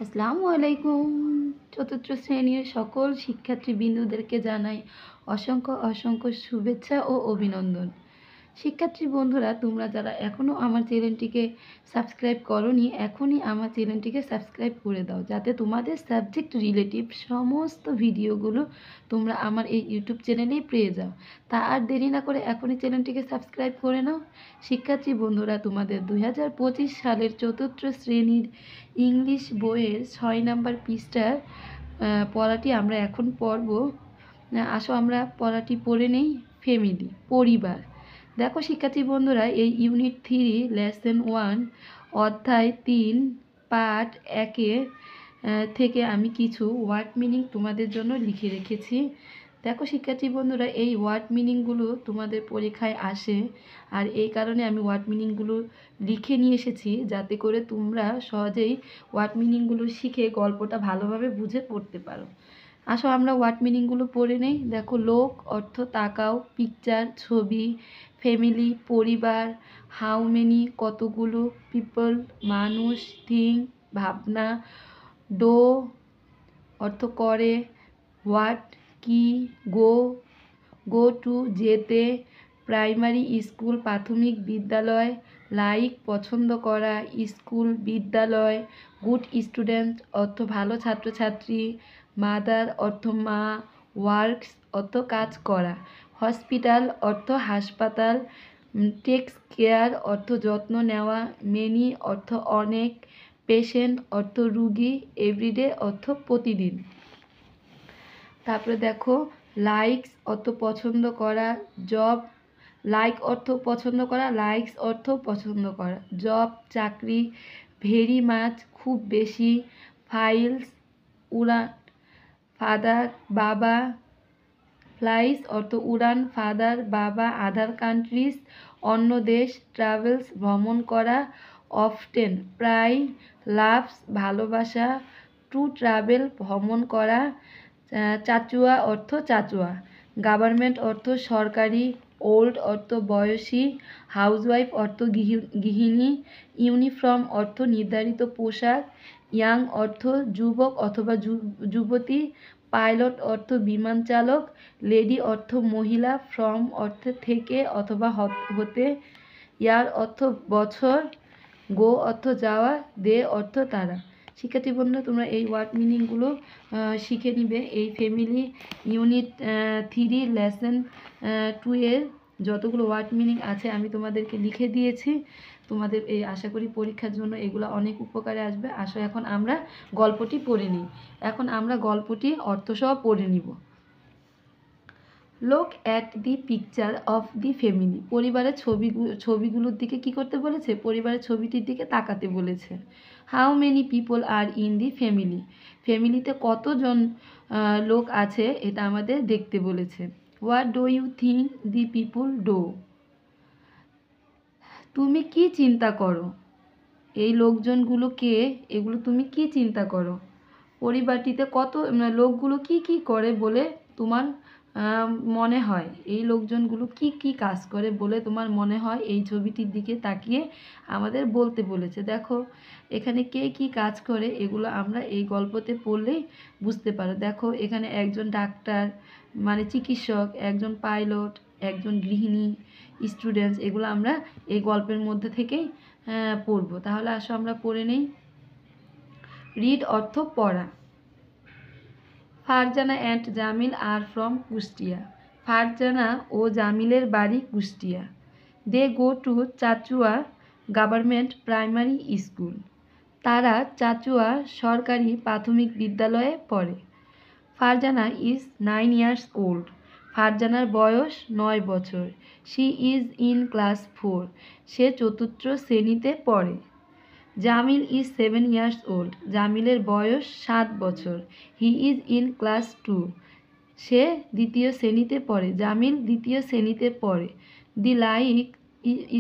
আসসালামু আলাইকুম। চতুর্থ শ্রেণীর সকল শিক্ষার্থীবৃন্দদেরকে জানাই অসংখ্য অসংখ্য শুভেচ্ছা ও অভিনন্দন। শিক্ষার্থী বন্ধুরা, তোমরা যারা এখনও আমার চ্যানেলটিকে সাবস্ক্রাইব করোনি, এখনই আমার চ্যানেলটিকে সাবস্ক্রাইব করে দাও, যাতে তোমাদের সাবজেক্ট রিলেটিভ সমস্ত ভিডিওগুলো তোমরা আমার এই ইউটিউব চ্যানেলেই পেয়ে যাও। তা আর দেরি না করে এখনই চ্যানেলটিকে সাবস্ক্রাইব করে নাও। শিক্ষার্থী বন্ধুরা, তোমাদের 2025 সালের চতুর্থ শ্রেণীর ইংলিশ বইয়ের 6 নাম্বার পৃষ্ঠার পড়াটি আমরা এখন পড়ব। আসো আমরা পড়াটি পড়ে নেই। ফ্যামিলি, পরিবার। দেখো শিক্ষার্থী বন্ধুরা, এই ইউনিট 3 লেসন 1 অধ্যায় 3 পার্ট 1 থেকে আমি কিছু ওয়ার্ড মিনিং তোমাদের জন্য লিখে রেখেছি। দেখো শিক্ষার্থী বন্ধুরা, এই ওয়ার্ড মিনিংগুলো তোমাদের পরীক্ষায় আসে, আর এই কারণে আমি ওয়ার্ড মিনিংগুলো লিখে নিয়ে এসেছি, যাতে করে তোমরা সহজেই ওয়ার্ড মিনিংগুলো শিখে গল্পটা ভালোভাবে বুঝে পড়তে পারো। আসো আমরা ওয়ার্ড মিনিংগুলো পড়ে নেই। দেখো, লোক অর্থ তাকাও, পিকচার ছবি, ফ্যামিলি পরিবার, হাউ মেনি কতগুলো, পিপল মানুষ, থিং ভাবনা, ডো অর্থ করে, হোয়াট কি, গো গো টু যেতে, প্রাইমারি স্কুল প্রাথমিক বিদ্যালয়, লাইক পছন্দ করা, স্কুল বিদ্যালয়, গুড স্টুডেন্ট অর্থ ভালো ছাত্রছাত্রী, মাদার অর্থ মা, ওয়ার্কস অর্থ কাজ করা, হসপিটাল অর্থ হাসপাতাল, টেক্স কেয়ার অর্থ যত্ন নেওয়া, মেনি অর্থ অনেক, পেশেন্ট অর্থ রুগী, এভরিডে অর্থ প্রতিদিন। তারপরে দেখো, লাইকস অর্থ পছন্দ করা, জব লাইক অর্থ পছন্দ করা, লাইকস অর্থ পছন্দ করা, জব চাকরি, ভেরি মাছ খুব বেশি, ফাইলস উড়ান, ফাদার বাবা, ফ্লাইস অর্থ উড়ান, ফাদার বাবা, আদার কান্ট্রিজ অন্য দেশ, ট্রাভেলস ভ্রমণ করা, অফটেন প্রায়, লাভস ভালোবাসা, টু ট্রাভেল ভ্রমণ করা, চাচুয়া অর্থ চাচুয়া, গভর্নমেন্ট অর্থ সরকারি, ওল্ড অর্থ বয়সী, হাউসওয়াইফ অর্থ গৃহিণী, ইউনিফর্ম অর্থ নির্ধারিত পোশাক, ইয়াং অর্থ যুবক অথবা যুবতী, পাইলট অর্থ বিমান চালক, লেডি অর্থ মহিলা, ফ্রম অর্থ থেকে অথবা হতে, ইয়ার অর্থ বছর, গো অর্থ যাওয়া, দে অর্থ তারা। শিক্ষার্থী বন্ধু, তোমরা এই ওয়ার্ড মিনিংগুলো শিখে নিবে। এই ফ্যামিলি ইউনিট 3 লেসন 2 এর যতগুলো ওয়ার্ড মিনিং আছে আমি তোমাদেরকে লিখে দিয়েছি। তোমাদের এই আশা করি পরীক্ষার জন্য এগুলো অনেক উপকারে আসবে। আসো এখন আমরা গল্পটি পড়ে নিই। এখন আমরা গল্পটি অর্থসহ পড়ে নিব। Look at the picture of the family. পরিবারের ছবিগুলোর দিকে কি করতে বলেছে? পরিবারের ছবিটির দিকে তাকাতে বলেছে। How many people are in the family. ফ্যামিলিতে কতজন লোক আছে এটা আমাদের দেখতে বলেছে। What do you think the people do. তুমি কি চিন্তা করো? এই লোকজনগুলো কে? এগুলো তুমি কি চিন্তা করো? পরিবারটিতে কত লোকগুলো কি কি করে বলে তোমার মনে হয়? এই লোকজনগুলো কি কি কাজ করে বলে তোমার মনে হয়? এই ছবিটির দিকে তাকিয়ে আমাদের বলতে বলেছে। দেখো এখানে কে কি কাজ করে এগুলো আমরা এই গল্পতে পড়লেই বুঝতে পারো। দেখো এখানে একজন ডাক্তার মানে চিকিৎসক, একজন পাইলট, একজন গৃহিণী, স্টুডেন্টস, এগুলো আমরা এই গল্পের মধ্যে থেকেই পড়ব। তাহলে আসো আমরা পড়ে নেই। রিড অর্থ পড়া। Farzana and Jamil are from Kushtia. Farzana ও জামিলের বাড়ি Kushtia. They go to Chachua government primary school. তারা চাচুয়া সরকারি প্রাথমিক বিদ্যালয়ে পড়ে। Farzana is 9 years old. ফারজানার বয়স 9 বছর। She is in class 4। সে চতুর্থ শ্রেণীতে পড়ে। Jamil is 7 years old. জামিলের বয়স 7 বছর। He is in class 2। সে দ্বিতীয় শ্রেণীতে পড়ে। জামিল দ্বিতীয় শ্রেণীতে পড়ে। They like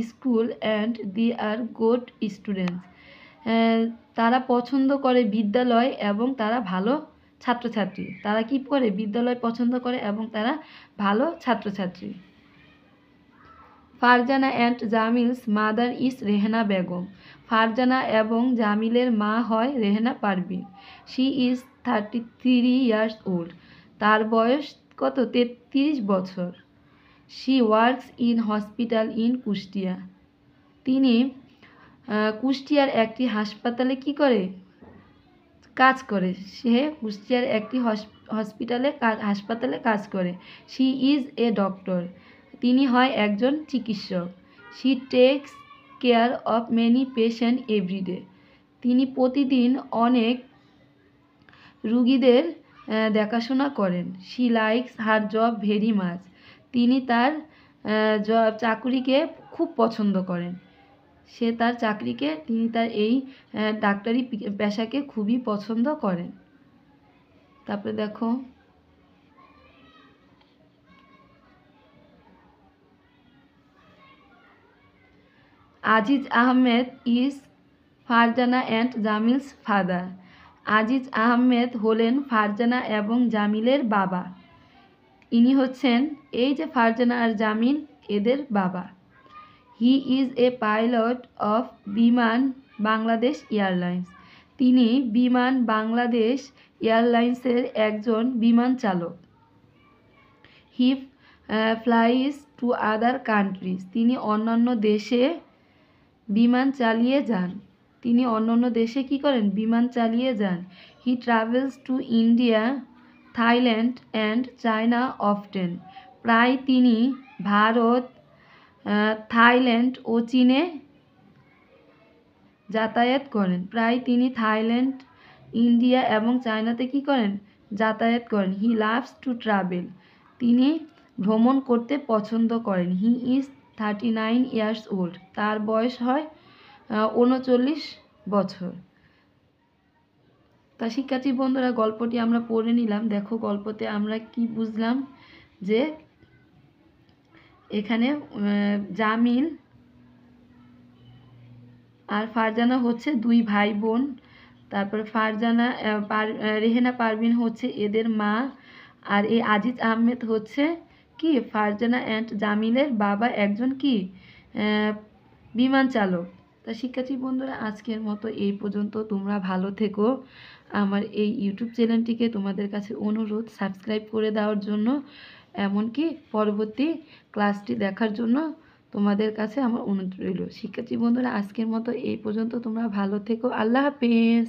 school and the are good students. তারা পছন্দ করে বিদ্যালয় এবং তারা ভালো ছাত্রছাত্রী। তারা কি করে? বিদ্যালয় পছন্দ করে এবং তারা ভালো ছাত্রছাত্রী। Farzana and Jamil's mother is Rehena Begum. Farzana এবং জামিলের মা হয় Rehena Parvin. She is 33 years old. তার বয়স কত? 33 বছর। She works in hospital in Kushtia. তিনি কুষ্টিয়ার একটি হাসপাতালে কি করে? কাজ করে। সে কুষ্টিয়ার একটি হাসপাতালে কাজ করে। She is a doctor. তিনি হয় একজন চিকিৎসক। She takes care of many patient everyday. তিনি প্রতিদিন অনেক রুগীদের দেখাশোনা করেন। She likes her job very much. তিনি তার চাকুরিকে খুব পছন্দ করেন। তিনি তার এই ডাক্তারি পেশাকে খুবই পছন্দ করেন। তারপরে দেখো, Aziz Ahmed is Farzana and Jamil's father. Aziz Ahmed হলেন ফারজানা এবং জামিলের বাবা। ইনি হচ্ছেন এই যে ফারজানা আর জামিল, এদের বাবা। He is a pilot of বিমান বাংলাদেশ এয়ারলাইন্স। তিনি বিমান বাংলাদেশ এয়ারলাইন্সের একজন বিমান চালক। হি ফ্লাইজ টু আদার কান্ট্রিজ। তিনি অন্যান্য দেশে বিমান চালিয়ে যান। কি করেন? বিমান চালিয়ে যান। He travels to India, Thailand and China often. প্রায় তিনি ভারত, থাইল্যান্ড ও চীনে যাতায়াত করেন। ইন্ডিয়া এবং চায়নাতে কি করেন? যাতায়াত করেন। He loves to travel. তিনি ভ্রমণ করতে পছন্দ করেন। He is 39 years old. তার বয়স হয় 39 বছর। তা শিক্ষার্থী বন্ধুরা, গল্পটি আমরা পড়ে নিলাম। দেখো গল্পতে আমরা কি বুঝলাম, যে এখানে জামিল আর ফারজানা হচ্ছে দুই ভাই বোন। তারপর রেহেনা পারভিন হচ্ছে এদের মা। আর এই আজিজ আহমেদ হচ্ছে কি? ফারজানা অ্যান্ড জামিলের বাবা, একজন কি? বিমান চালক। তা শিক্ষার্থী বন্ধুরা, আজকের মতো এই পর্যন্ত। তোমরা ভালো থেকো। আমার এই ইউটিউব চ্যানেলটিকে তোমাদের কাছে অনুরোধ সাবস্ক্রাইব করে দেওয়ার জন্য, এমনকি পরবর্তী ক্লাসটি দেখার জন্য তোমাদের কাছে আমার অনুরোধ রইল। শিক্ষার্থী বন্ধুরা, আজকের মতো এই পর্যন্ত। তোমরা ভালো থেকো। আল্লাহ হাফেজ।